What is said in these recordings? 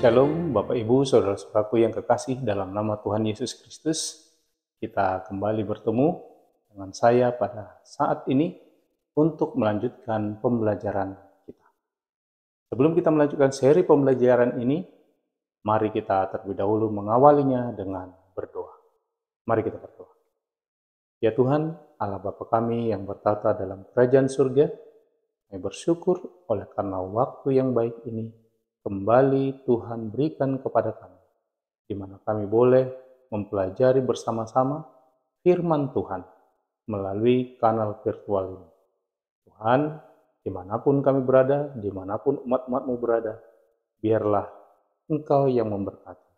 Shalom Bapak Ibu, Saudara-saudaraku yang kekasih dalam nama Tuhan Yesus Kristus. Kita kembali bertemu dengan saya pada saat ini untuk melanjutkan pembelajaran kita. Sebelum kita melanjutkan seri pembelajaran ini, mari kita terlebih dahulu mengawalinya dengan berdoa. Mari kita berdoa. Ya Tuhan, Allah Bapa kami yang bertata dalam kerajaan surga, kami bersyukur oleh karena waktu yang baik ini kembali Tuhan berikan kepada kami, di mana kami boleh mempelajari bersama-sama firman Tuhan melalui kanal virtual ini. Tuhan, dimanapun kami berada, dimanapun umat-umat-Mu berada, biarlah Engkau yang memberkati,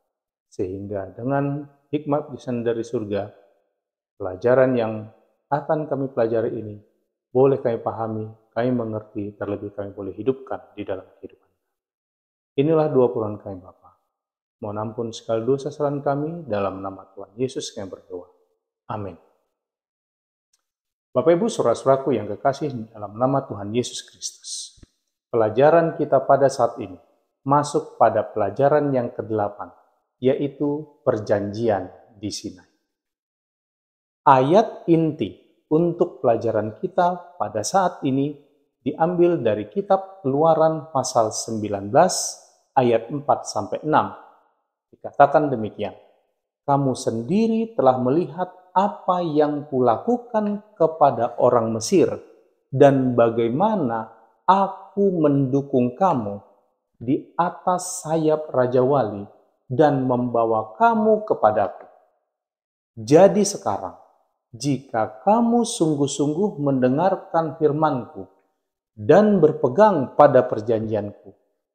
sehingga dengan hikmat lisan dari surga, pelajaran yang akan kami pelajari ini boleh kami pahami, kami mengerti, terlebih kami boleh hidupkan di dalam kehidupan. Inilah doa Tuhan kami Bapa. Mohon ampun segala dosa kesalahan kami, dalam nama Tuhan Yesus kami berdoa. Amin. Bapak Ibu saudara-saudaraku yang kekasih dalam nama Tuhan Yesus Kristus. Pelajaran kita pada saat ini masuk pada pelajaran yang ke-8, yaitu perjanjian di Sinai. Ayat inti untuk pelajaran kita pada saat ini diambil dari kitab Keluaran pasal 19 ayat 4-6. Dikatakan demikian, kamu sendiri telah melihat apa yang kulakukan kepada orang Mesir dan bagaimana aku mendukung kamu di atas sayap Raja Wali dan membawa kamu kepadaku. Jadi sekarang, jika kamu sungguh-sungguh mendengarkan firman-Ku dan berpegang pada perjanjian-Ku,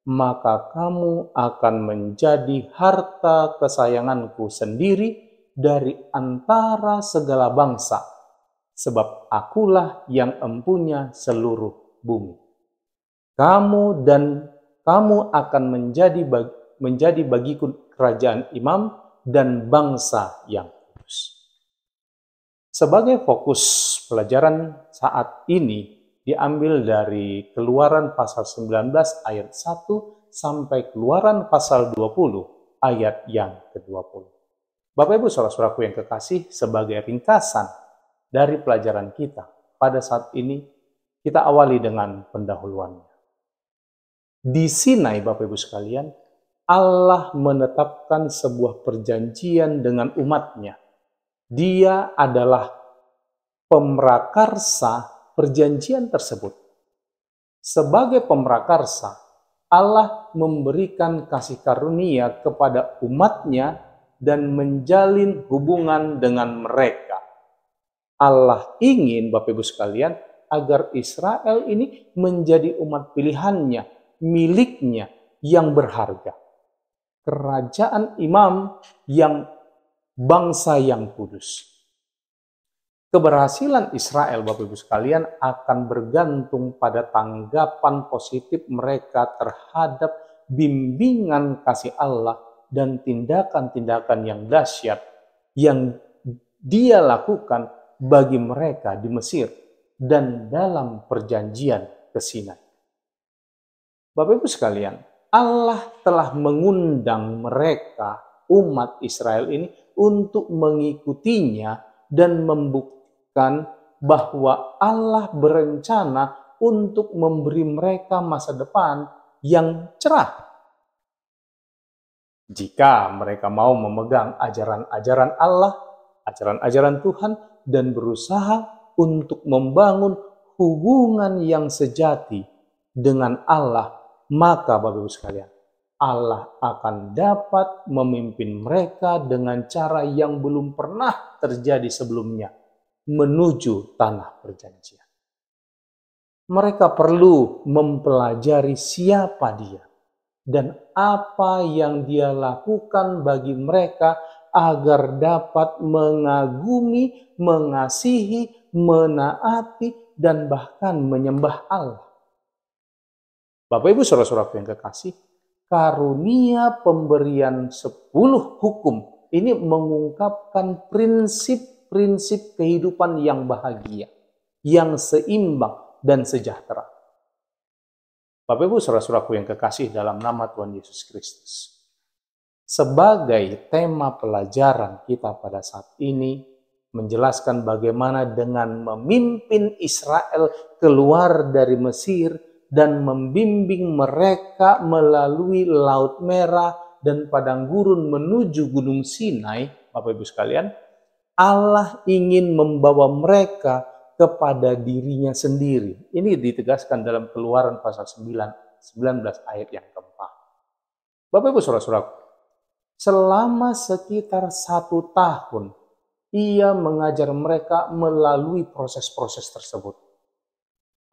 maka kamu akan menjadi harta kesayangan-Ku sendiri dari antara segala bangsa, sebab Akulah yang empunya seluruh bumi. Kamu akan menjadi bagiku kerajaan imam dan bangsa yang kudus. Sebagai fokus pelajaran saat ini diambil dari Keluaran pasal 19 ayat 1 sampai Keluaran pasal 20 ayat yang ke-20. Bapak Ibu saudara-saudaraku yang kekasih, sebagai ringkasan dari pelajaran kita pada saat ini, kita awali dengan pendahuluannya. Di Sinai, Bapak Ibu sekalian, Allah menetapkan sebuah perjanjian dengan umat-Nya. Dia adalah pemrakarsa perjanjian tersebut. Sebagai pemrakarsa, Allah memberikan kasih karunia kepada umat-Nya dan menjalin hubungan dengan mereka. Allah ingin, Bapak Ibu sekalian, agar Israel ini menjadi umat pilihan-Nya, milik-Nya yang berharga. Kerajaan imam yang bangsa yang kudus. Keberhasilan Israel, Bapak Ibu sekalian, akan bergantung pada tanggapan positif mereka terhadap bimbingan kasih Allah dan tindakan-tindakan yang dahsyat yang Dia lakukan bagi mereka di Mesir dan dalam perjanjian ke Sinai. Bapak Ibu sekalian, Allah telah mengundang mereka, umat Israel ini, untuk mengikutinya dan membuktikan bahwa Allah berencana untuk memberi mereka masa depan yang cerah. Jika mereka mau memegang ajaran-ajaran Allah, ajaran-ajaran Tuhan, dan berusaha untuk membangun hubungan yang sejati dengan Allah, maka Bapak Ibu sekalian, Allah akan dapat memimpin mereka dengan cara yang belum pernah terjadi sebelumnya menuju tanah perjanjian. Mereka perlu mempelajari siapa Dia dan apa yang Dia lakukan bagi mereka agar dapat mengagumi, mengasihi, menaati, dan bahkan menyembah Allah. Bapak Ibu saudara-saudaraku yang kekasih, karunia pemberian 10 hukum ini mengungkapkan prinsip kehidupan yang bahagia, yang seimbang dan sejahtera. Bapak Ibu saudara-saudaraku yang kekasih dalam nama Tuhan Yesus Kristus. sebagai tema pelajaran kita pada saat ini menjelaskan bagaimana dengan memimpin Israel keluar dari Mesir dan membimbing mereka melalui Laut Merah dan padang gurun menuju Gunung Sinai. Bapak Ibu sekalian, Allah ingin membawa mereka kepada dirinya sendiri. Ini ditegaskan dalam Keluaran pasal 19 ayat yang keempat. Bapak Ibu saudara-saudaraku, selama sekitar 1 tahun, ia mengajar mereka melalui proses-proses tersebut.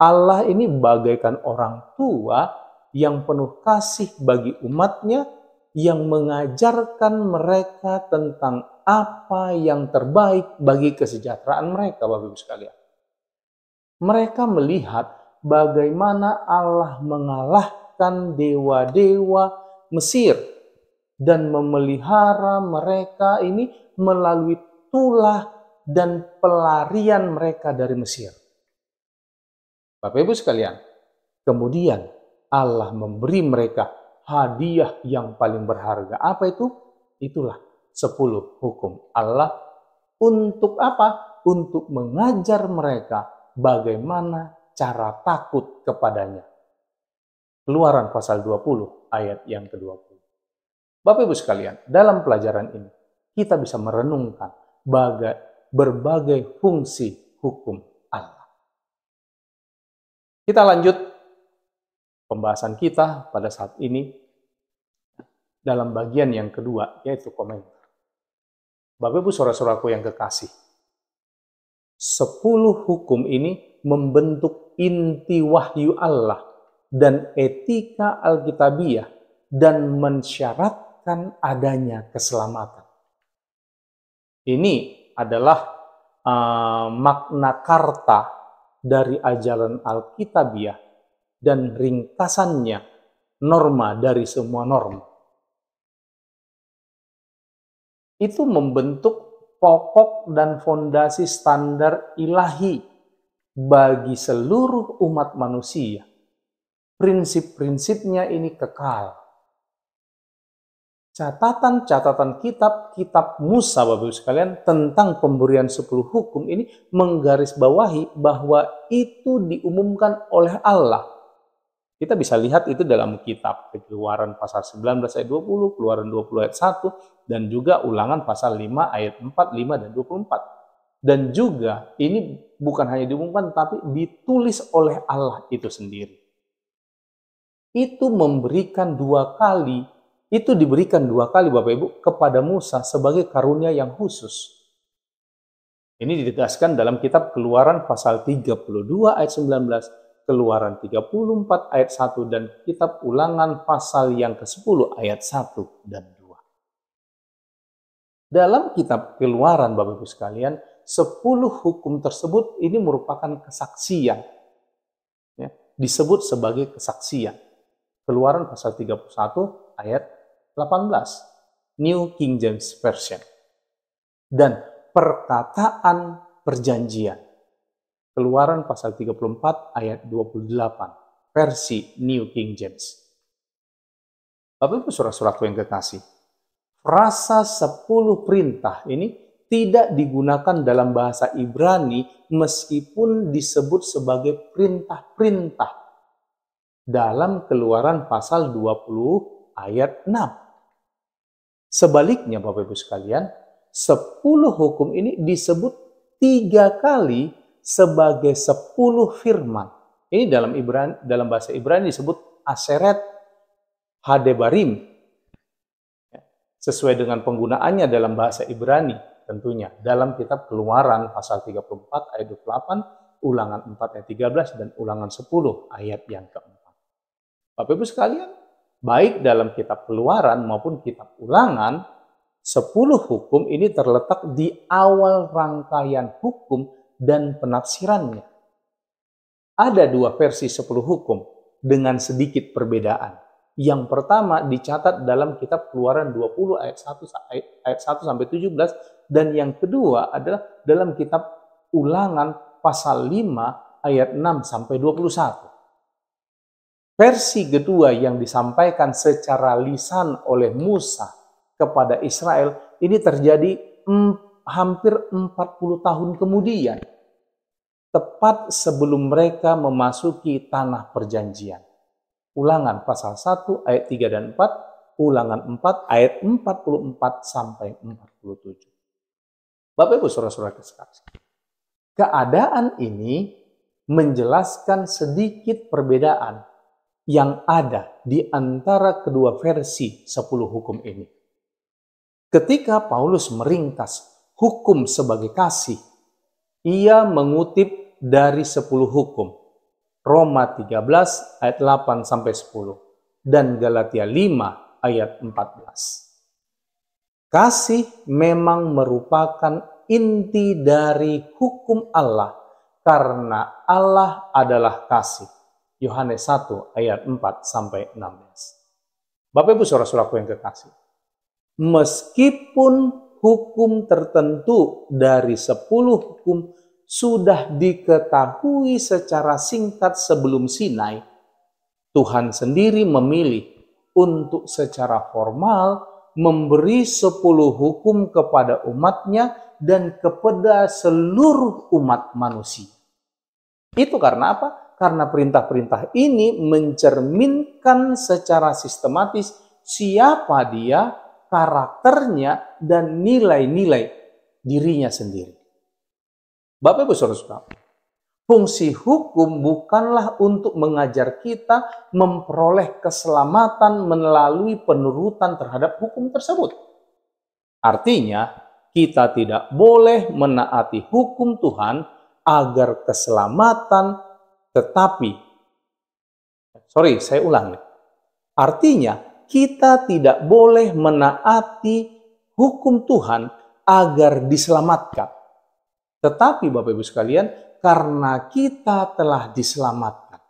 Allah ini bagaikan orang tua yang penuh kasih bagi umatnya, yang mengajarkan mereka tentang apa yang terbaik bagi kesejahteraan mereka, Bapak Ibu sekalian. Mereka melihat bagaimana Allah mengalahkan dewa-dewa Mesir dan memelihara mereka ini melalui tulah dan pelarian mereka dari Mesir. Bapak Ibu sekalian, kemudian Allah memberi mereka hadiah yang paling berharga. Apa itu? Itulah 10 hukum Allah. Untuk apa? Untuk mengajar mereka bagaimana cara takut kepadanya. Keluaran pasal 20 ayat yang ke-20. Bapak Ibu sekalian, dalam pelajaran ini kita bisa merenungkan berbagai fungsi hukum Allah. Kita lanjut pembahasan kita pada saat ini dalam bagian yang kedua, yaitu komentar. Bapak Ibu saudara-saudaraku yang kekasih, 10 hukum ini membentuk inti wahyu Allah dan etika Alkitabiah dan mensyaratkan adanya keselamatan. Ini adalah makna karta dari ajaran Alkitabiah dan ringkasannya norma dari semua norma. Itu membentuk pokok dan fondasi standar ilahi bagi seluruh umat manusia. Prinsip-prinsipnya ini kekal. Catatan-catatan kitab Musa, Bapak Ibu sekalian, tentang pemberian 10 hukum ini menggarisbawahi bahwa itu diumumkan oleh Allah. Kita bisa lihat itu dalam kitab Keluaran pasal 19 ayat 20, Keluaran 20 ayat 1, dan juga Ulangan pasal 5 ayat 4, 5, dan 24. Dan juga ini bukan hanya diumumkan, tapi ditulis oleh Allah itu sendiri. Itu diberikan 2 kali Bapak Ibu kepada Musa sebagai karunia yang khusus. Ini ditegaskan dalam kitab Keluaran pasal 32 ayat 19, Keluaran 34 ayat 1, dan kitab Ulangan pasal yang ke-10 ayat 1 dan 2. Dalam kitab Keluaran Bapak Ibu sekalian, 10 hukum tersebut ini merupakan kesaksian. Ya, disebut sebagai kesaksian. Keluaran pasal 31 ayat 18, New King James Version. Dan perkataan perjanjian. Keluaran pasal 34 ayat 28, versi New King James. Bapak Ibu saudara-saudaraku yang kekasih, frasa 10 perintah ini tidak digunakan dalam bahasa Ibrani meskipun disebut sebagai perintah-perintah dalam Keluaran pasal 20 ayat 6. Sebaliknya Bapak Ibu sekalian, 10 hukum ini disebut 3 kali sebagai 10 firman. Ini dalam bahasa Ibrani disebut Aseret Hadebarim. Sesuai dengan penggunaannya dalam bahasa Ibrani tentunya. Dalam kitab Keluaran pasal 34 ayat 28, Ulangan 4 ayat 13, dan Ulangan 10 ayat yang keempat. Bapak Ibu sekalian, baik dalam kitab Keluaran maupun kitab Ulangan, 10 hukum ini terletak di awal rangkaian hukum dan penafsirannya. Ada 2 versi 10 hukum dengan sedikit perbedaan. Yang pertama dicatat dalam kitab Keluaran 20 ayat 1 sampai 17, dan yang kedua adalah dalam kitab Ulangan pasal 5 ayat 6 sampai 21. Versi kedua yang disampaikan secara lisan oleh Musa kepada Israel ini terjadi hampir 40 tahun kemudian, tepat sebelum mereka memasuki tanah perjanjian. Ulangan pasal 1 ayat 3 dan 4, Ulangan 4 ayat 44 sampai 47. Bapak Ibu Saudara-saudara sekalian, keadaan ini menjelaskan sedikit perbedaan yang ada di antara kedua versi 10 hukum ini. Ketika Paulus meringkas hukum sebagai kasih, ia mengutip dari 10 hukum, Roma 13 ayat 8 sampai 10 dan Galatia 5 ayat 14. Kasih memang merupakan inti dari hukum Allah karena Allah adalah kasih. Yohanes 1 ayat 4 sampai 16. Bapak Ibu Saudara-saudaraku yang kekasih, meskipun hukum tertentu dari 10 hukum sudah diketahui secara singkat sebelum Sinai, Tuhan sendiri memilih untuk secara formal memberi 10 hukum kepada umatnya dan kepada seluruh umat manusia. Itu karena apa? Karena perintah-perintah ini mencerminkan secara sistematis siapa dia, karakternya, dan nilai-nilai dirinya sendiri. Bapak Ibu Saudara-saudara, fungsi hukum bukanlah untuk mengajar kita memperoleh keselamatan melalui penurutan terhadap hukum tersebut. Artinya, kita tidak boleh menaati hukum Tuhan agar keselamatan, saya ulangi. Artinya, kita tidak boleh menaati hukum Tuhan agar diselamatkan. Tetapi Bapak Ibu sekalian, karena kita telah diselamatkan,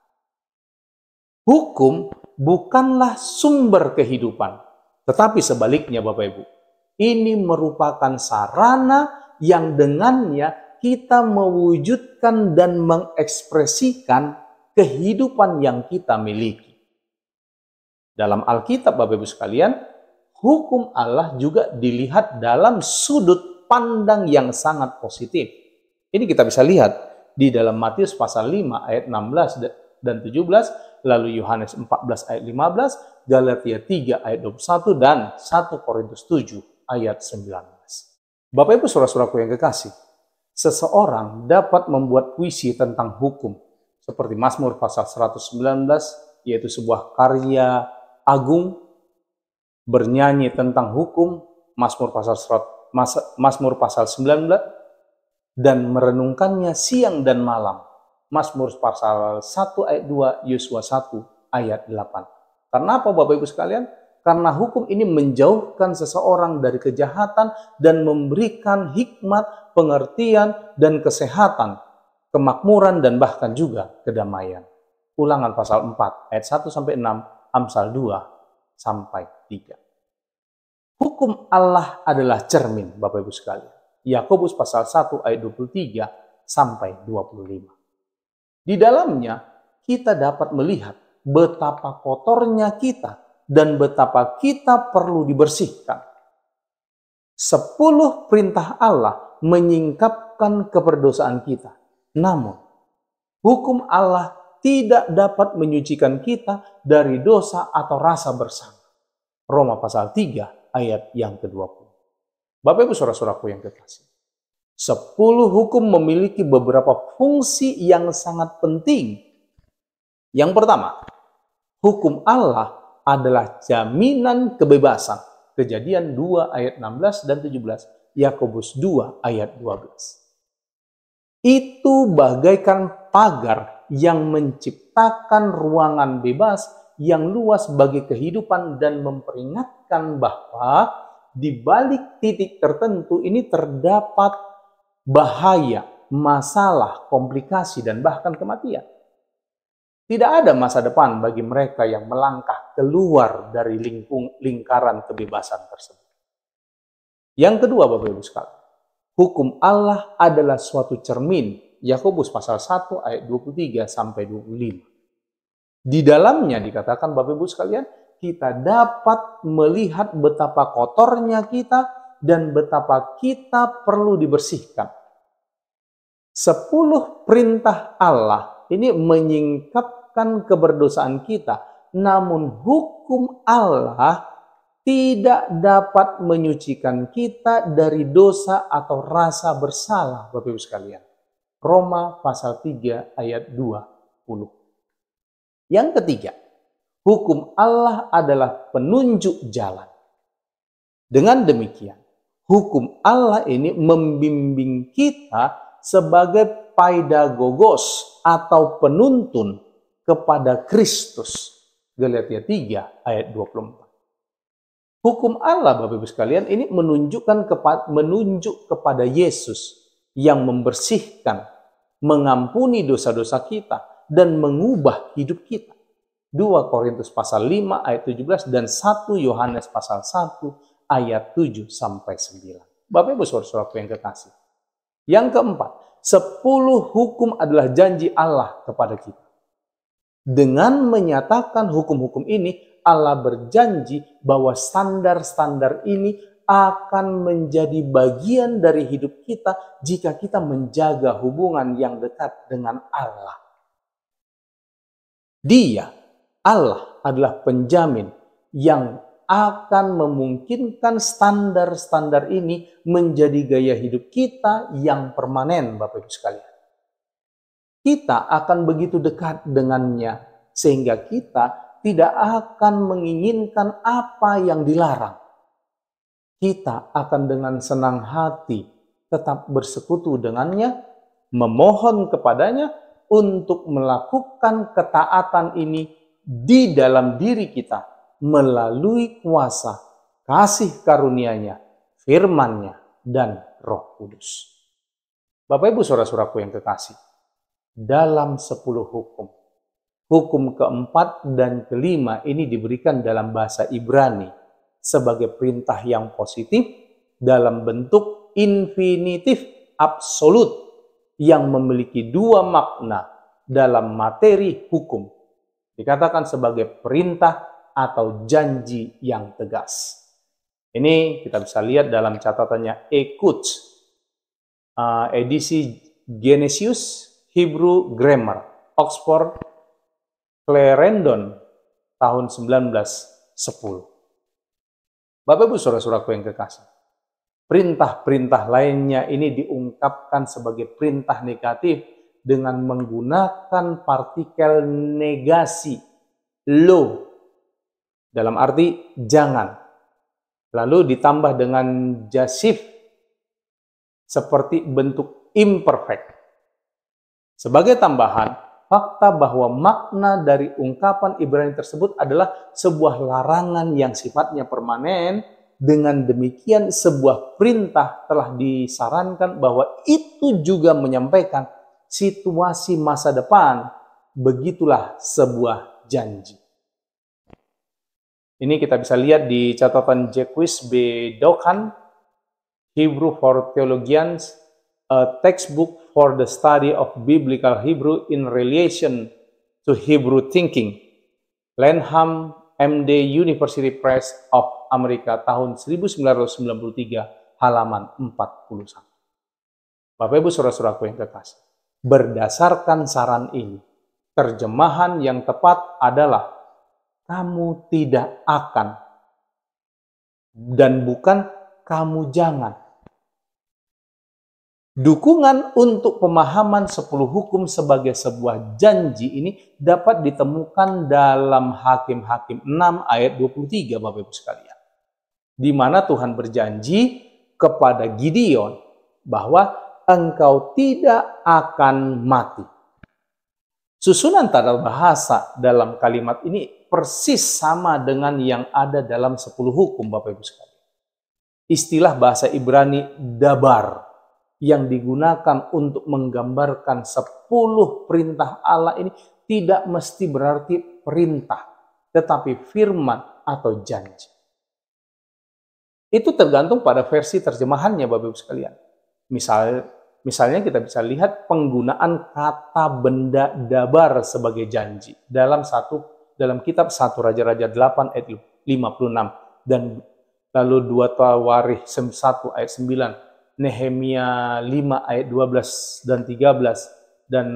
hukum bukanlah sumber kehidupan, tetapi sebaliknya Bapak Ibu, ini merupakan sarana yang dengannya kita mewujudkan dan mengekspresikan kehidupan yang kita miliki. Dalam Alkitab Bapak Ibu sekalian, hukum Allah juga dilihat dalam sudut pandang yang sangat positif. Ini kita bisa lihat di dalam Matius pasal 5 ayat 16 dan 17, lalu Yohanes 14 ayat 15, Galatia 3 ayat 21, dan 1 Korintus 7 ayat 19. Bapak Ibu Saudara-saudaraku yang kekasih, seseorang dapat membuat puisi tentang hukum, seperti Mazmur pasal 119, yaitu sebuah karya agung, bernyanyi tentang hukum, Mazmur pasal 19, dan merenungkannya siang dan malam, Mazmur pasal 1 ayat 2, Yosua 1 ayat 8. Karena apa Bapak Ibu sekalian? Karena hukum ini menjauhkan seseorang dari kejahatan dan memberikan hikmat, pengertian, dan kesehatan, kemakmuran, dan bahkan juga kedamaian. Ulangan pasal 4 ayat 1 sampai 6, Amsal 2 sampai 3. Hukum Allah adalah cermin Bapak Ibu sekalian. Yakobus pasal 1 ayat 23 sampai 25. Di dalamnya kita dapat melihat betapa kotornya kita dan betapa kita perlu dibersihkan. 10 perintah Allah menyingkapkan keperdosaan kita. Namun, hukum Allah tidak dapat menyucikan kita dari dosa atau rasa bersalah. Roma pasal 3 ayat yang ke-20. Bapak Ibu Saudara-saudaraku yang kekasih, 10 hukum memiliki beberapa fungsi yang sangat penting. Yang pertama, hukum Allah adalah jaminan kebebasan. Kejadian 2 ayat 16 dan 17, Yakobus 2 ayat 12. Itu bagaikan pagar yang menciptakan ruangan bebas yang luas bagi kehidupan dan memperingatkan bahwa di balik titik tertentu ini terdapat bahaya, masalah, komplikasi, dan bahkan kematian. Tidak ada masa depan bagi mereka yang melangkah keluar dari lingkaran kebebasan tersebut. Yang kedua Bapak Ibu sekalian, hukum Allah adalah suatu cermin. Yakobus pasal 1 ayat 23 sampai 25. Di dalamnya dikatakan Bapak Ibu sekalian, kita dapat melihat betapa kotornya kita dan betapa kita perlu dibersihkan. 10 perintah Allah ini menyingkapkan keberdosaan kita, namun hukum Allah tidak dapat menyucikan kita dari dosa atau rasa bersalah, Bapak Ibu sekalian. Roma pasal 3 ayat 20. Yang ketiga, hukum Allah adalah penunjuk jalan. Dengan demikian, hukum Allah ini membimbing kita sebagai paidagogos atau penuntun kepada Kristus. Galatia 3 ayat 24. Hukum Allah, Bapak Ibu sekalian, ini menunjuk kepada Yesus yang membersihkan, mengampuni dosa-dosa kita, dan mengubah hidup kita. 2 Korintus pasal 5 ayat 17 dan 1 Yohanes pasal 1 ayat 7 sampai 9. Bapak Ibu saudara-saudaraku yang kekasih. Yang keempat, 10 hukum adalah janji Allah kepada kita. Dengan menyatakan hukum-hukum ini, Allah berjanji bahwa standar-standar ini akan menjadi bagian dari hidup kita jika kita menjaga hubungan yang dekat dengan Allah. Dia, Allah, adalah penjamin yang akan memungkinkan standar-standar ini menjadi gaya hidup kita yang permanen, Bapak Ibu sekalian. Kita akan begitu dekat dengannya sehingga kita tidak akan menginginkan apa yang dilarang. Kita akan dengan senang hati tetap bersekutu dengannya, memohon kepadanya untuk melakukan ketaatan ini di dalam diri kita melalui kuasa kasih karunia-Nya, firman-Nya, dan Roh Kudus. Bapak Ibu saudara-saudaraku yang kekasih, dalam 10 hukum, hukum keempat dan kelima ini diberikan dalam bahasa Ibrani sebagai perintah yang positif dalam bentuk infinitif absolut yang memiliki 2 makna dalam materi hukum. Dikatakan sebagai perintah atau janji yang tegas. Ini kita bisa lihat dalam catatannya Ekut, edisi Genesius Hebrew Grammar, Oxford Clarendon tahun 1910. Bapak Ibu saudara-saudaraku yang kekasih, perintah-perintah lainnya ini diungkapkan sebagai perintah negatif dengan menggunakan partikel negasi, lo, dalam arti jangan. Lalu ditambah dengan jasif seperti bentuk imperfect. Sebagai tambahan, fakta bahwa makna dari ungkapan Ibrani tersebut adalah sebuah larangan yang sifatnya permanen. Dengan demikian sebuah perintah telah disarankan bahwa itu juga menyampaikan situasi masa depan. Begitulah sebuah janji. Ini kita bisa lihat di catatan Jacques B. Dokan, Hebrew for Theologians, a textbook for the study of biblical Hebrew in relation to Hebrew thinking. Lanham MD University Press of America tahun 1993 halaman 41. Bapak Ibu saudara-saudaraku yang kekasih, berdasarkan saran ini, terjemahan yang tepat adalah kamu tidak akan dan bukan kamu jangan. Dukungan untuk pemahaman 10 hukum sebagai sebuah janji ini dapat ditemukan dalam Hakim-Hakim 6 ayat 23, Bapak Ibu sekalian. Di mana Tuhan berjanji kepada Gideon bahwa engkau tidak akan mati. Susunan tata bahasa dalam kalimat ini persis sama dengan yang ada dalam 10 hukum, Bapak Ibu sekalian. Istilah bahasa Ibrani dabar yang digunakan untuk menggambarkan 10 perintah Allah ini tidak mesti berarti perintah, tetapi firman atau janji. Itu tergantung pada versi terjemahannya, Bapak Ibu sekalian. Misalnya kita bisa lihat penggunaan kata benda dabar sebagai janji dalam 1 dalam kitab 1 Raja-Raja 8 ayat 56 dan lalu 2 Tawarikh 1 ayat 9, Nehemia 5 ayat 12 dan 13 dan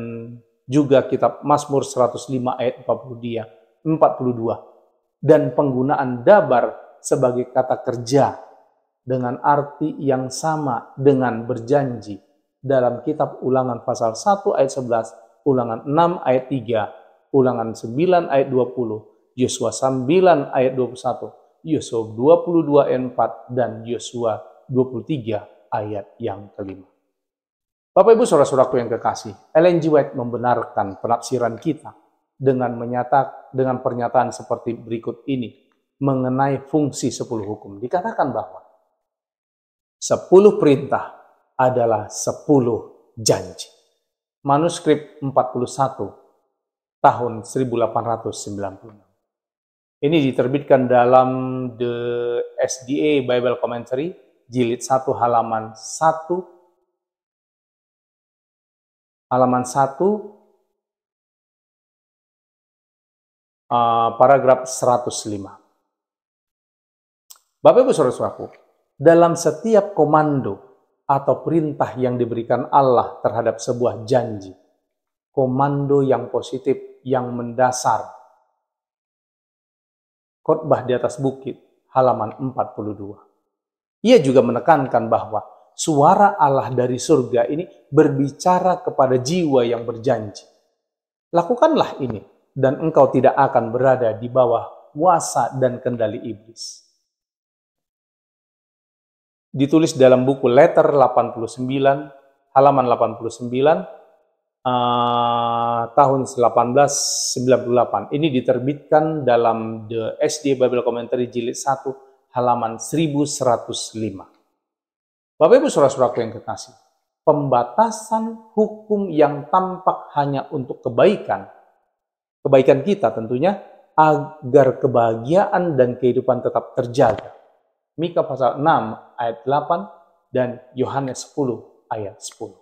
juga kitab Mazmur 105 ayat 42 dan penggunaan dabar sebagai kata kerja dengan arti yang sama dengan berjanji dalam kitab Ulangan pasal 1 ayat 11, Ulangan 6 ayat 3, Ulangan 9 ayat 20, Yosua 9 ayat 21, Yosua 22 ayat 4, dan Yosua 23 ayat yang kelima. Bapak Ibu Saudara-saudaraku yang kekasih, Ellen G. White membenarkan penafsiran kita dengan pernyataan seperti berikut ini mengenai fungsi 10 hukum. Dikatakan bahwa 10 perintah adalah 10 janji. Manuskrip 41 tahun 1896. Ini diterbitkan dalam The SDA Bible Commentary, jilid 1 halaman 1 paragraf 105. Bapak Ibu Saudara-saudaraku, dalam setiap komando atau perintah yang diberikan Allah terhadap sebuah janji, komando yang positif yang mendasar, Khotbah di atas bukit halaman 42. Ia juga menekankan bahwa suara Allah dari surga ini berbicara kepada jiwa yang berjanji. Lakukanlah ini dan engkau tidak akan berada di bawah kuasa dan kendali iblis. Ditulis dalam buku Letter 89, halaman 89, tahun 1898. Ini diterbitkan dalam The SDA Bible Commentary jilid 1, halaman 1105. Bapak Ibu Saudara-saudaraku yang kekasih, pembatasan hukum yang tampak hanya untuk kebaikan kita tentunya, agar kebahagiaan dan kehidupan tetap terjaga. Mika pasal 6 ayat 8 dan Yohanes 10 ayat 10.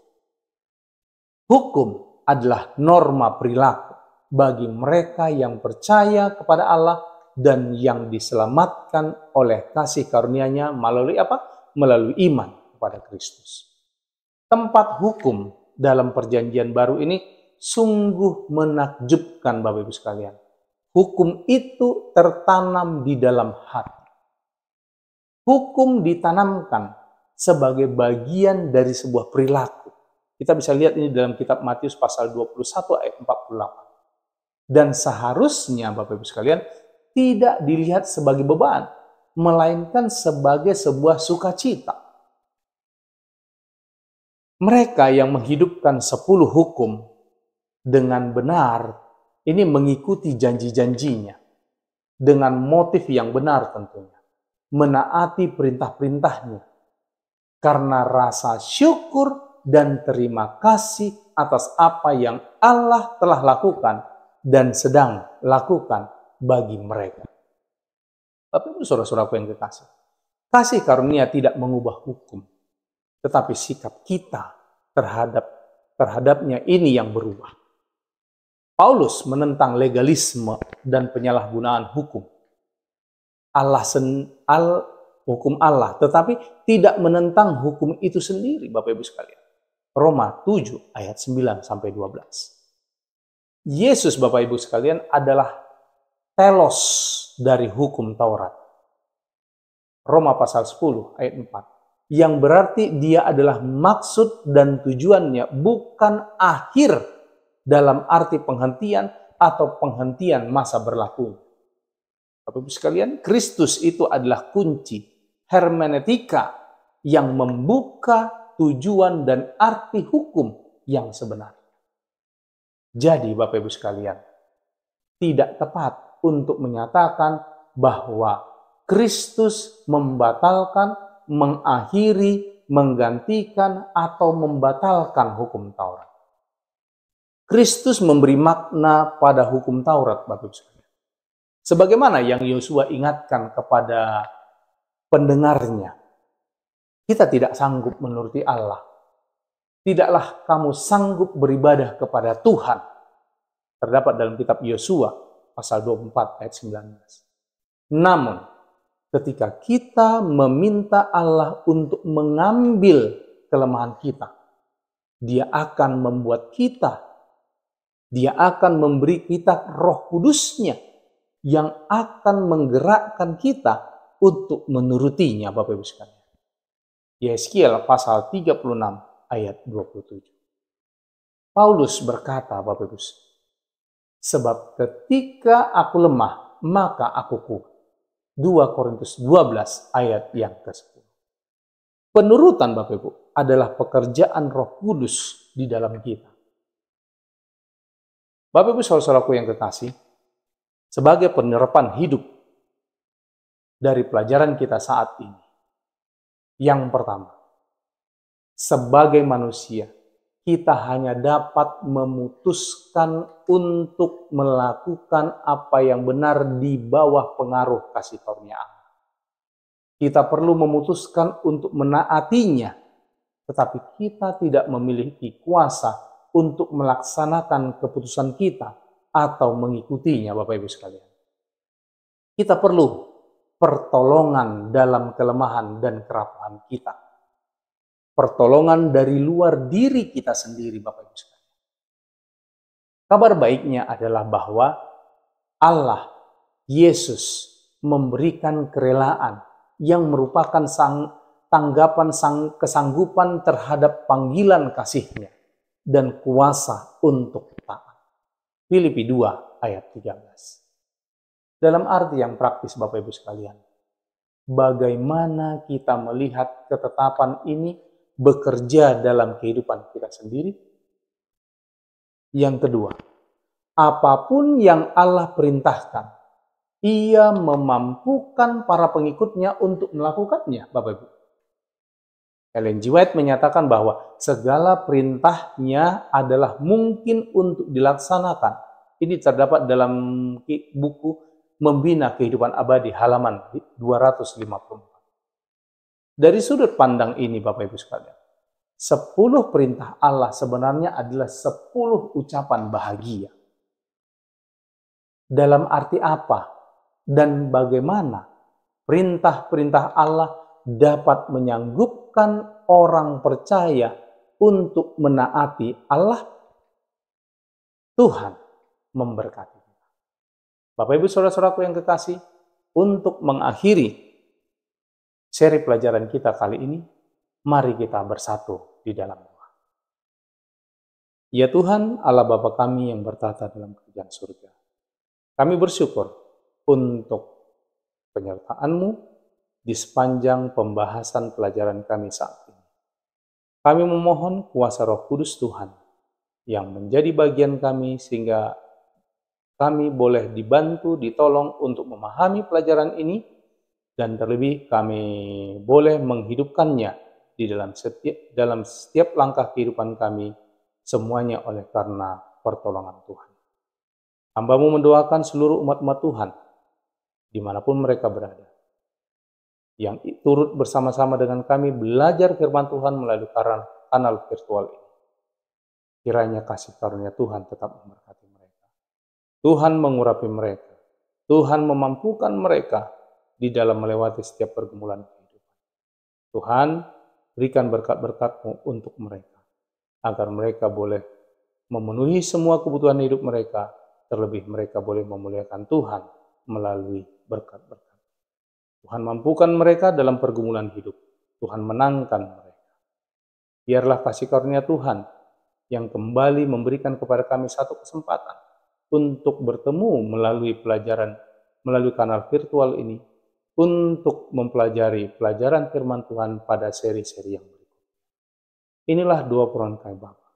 Hukum adalah norma perilaku bagi mereka yang percaya kepada Allah dan yang diselamatkan oleh kasih karunia-Nya melalui apa? Melalui iman kepada Kristus. Tempat hukum dalam perjanjian baru ini sungguh menakjubkan Bapak Ibu sekalian. Hukum itu tertanam di dalam hati. Hukum ditanamkan sebagai bagian dari sebuah perilaku. Kita bisa lihat ini dalam kitab Matius pasal 21 ayat 48. Dan seharusnya Bapak Ibu sekalian tidak dilihat sebagai beban, melainkan sebagai sebuah sukacita. Mereka yang menghidupkan 10 hukum dengan benar, ini mengikuti janji-janjinya dengan motif yang benar tentunya. Menaati perintah-perintahnya karena rasa syukur dan terima kasih atas apa yang Allah telah lakukan dan sedang lakukan bagi mereka. Bapak Ibu Saudara-saudaraku yang kekasih, kasih karunia tidak mengubah hukum, tetapi sikap kita terhadapnya ini yang berubah. Paulus menentang legalisme dan penyalahgunaan hukum. Hukum Allah, tetapi tidak menentang hukum itu sendiri, Bapak Ibu sekalian. Roma 7 ayat 9 sampai 12. Yesus, Bapak Ibu sekalian, adalah telos dari hukum Taurat. Roma pasal 10 ayat 4. Yang berarti dia adalah maksud dan tujuannya bukan akhir dalam arti penghentian atau penghentian masa berlaku. Bapak Ibu sekalian, Kristus itu adalah kunci hermeneutika yang membuka tujuan dan arti hukum yang sebenarnya. Jadi Bapak Ibu sekalian, tidak tepat untuk menyatakan bahwa Kristus membatalkan, mengakhiri, menggantikan, atau membatalkan hukum Taurat. Kristus memberi makna pada hukum Taurat, Bapak Ibu sekalian. Sebagaimana yang Yosua ingatkan kepada pendengarnya, kita tidak sanggup menuruti Allah. Tidaklah kamu sanggup beribadah kepada Tuhan. Terdapat dalam kitab Yosua pasal 24 ayat 19. Namun, ketika kita meminta Allah untuk mengambil kelemahan kita, Dia akan membuat kita, Dia akan memberi kita Roh Kudus-Nya yang akan menggerakkan kita untuk menurutinya, Bapak Ibu sekalian. Yeskiel pasal 36 ayat 27. Paulus berkata, Bapak Ibu, sebab ketika aku lemah, maka aku kuat. 2 Korintus 12 ayat yang ke-10. Penurutan, Bapak Ibu, adalah pekerjaan Roh Kudus di dalam kita. Bapak Ibu saudara-saudaraku yang kekasih, sebagai penerapan hidup dari pelajaran kita saat ini, yang pertama, sebagai manusia, kita hanya dapat memutuskan untuk melakukan apa yang benar di bawah pengaruh kasih karunia Allah. Kita perlu memutuskan untuk menaatinya, tetapi kita tidak memiliki kuasa untuk melaksanakan keputusan kita atau mengikutinya, Bapak Ibu sekalian. Kita perlu pertolongan dalam kelemahan dan kerapuhan kita. Pertolongan dari luar diri kita sendiri, Bapak Ibu sekalian. Kabar baiknya adalah bahwa Allah, Yesus, memberikan kerelaan yang merupakan kesanggupan terhadap panggilan kasih-Nya dan kuasa untuk taat. Filipi 2 ayat 13. Dalam arti yang praktis, Bapak Ibu sekalian, bagaimana kita melihat ketetapan ini bekerja dalam kehidupan kita sendiri? Yang kedua, apapun yang Allah perintahkan, Ia memampukan para pengikutnya untuk melakukannya, Bapak Ibu. Ellen G. White menyatakan bahwa segala perintahnya adalah mungkin untuk dilaksanakan. Ini terdapat dalam buku Membina Kehidupan Abadi halaman 254. Dari sudut pandang ini, Bapak Ibu sekalian, 10 perintah Allah sebenarnya adalah 10 ucapan bahagia. Dalam arti apa dan bagaimana perintah-perintah Allah dapat menyanggupkan orang percaya untuk menaati Allah? Tuhan memberkati kita. Bapak Ibu saudara-saudaraku yang kekasih, untuk mengakhiri seri pelajaran kita kali ini, mari kita bersatu di dalam doa. Ya Tuhan, Allah Bapa kami yang bertata dalam kerajaan surga, kami bersyukur untuk penyertaan-Mu di sepanjang pembahasan pelajaran kami saat ini. Kami memohon kuasa Roh Kudus Tuhan yang menjadi bagian kami sehingga kami boleh dibantu, ditolong untuk memahami pelajaran ini, dan terlebih kami boleh menghidupkannya di dalam setiap langkah kehidupan kami, semuanya oleh karena pertolongan Tuhan. Hamba-Mu mendoakan seluruh umat-umat Tuhan, dimanapun mereka berada, yang turut bersama-sama dengan kami belajar firman Tuhan melalui kanal virtual ini. Kiranya kasih karunia Tuhan tetap memberkati mereka. Tuhan mengurapi mereka. Tuhan memampukan mereka di dalam melewati setiap pergumulan kehidupan. Tuhan, berikan berkat-berkat-Mu untuk mereka, agar mereka boleh memenuhi semua kebutuhan hidup mereka, terlebih mereka boleh memuliakan Tuhan melalui berkat-berkat. Tuhan mampukan mereka dalam pergumulan hidup. Tuhan menangkan mereka. Biarlah kasih karunia Tuhan yang kembali memberikan kepada kami satu kesempatan untuk bertemu melalui kanal virtual ini, untuk mempelajari pelajaran firman Tuhan pada seri-seri yang berikut. Inilah doa permohonan kami Bapa.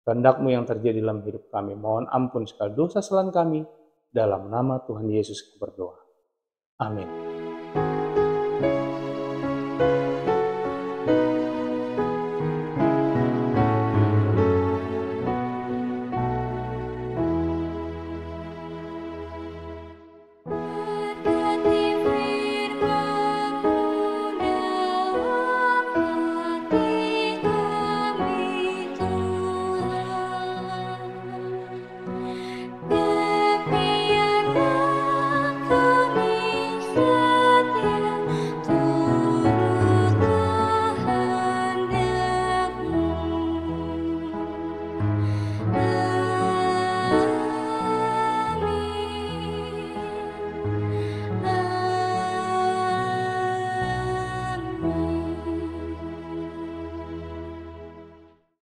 Kehendak-Mu yang terjadi dalam hidup kami. Mohon ampun segala dosa kesalahan kami. Dalam nama Tuhan Yesus berdoa. Amin.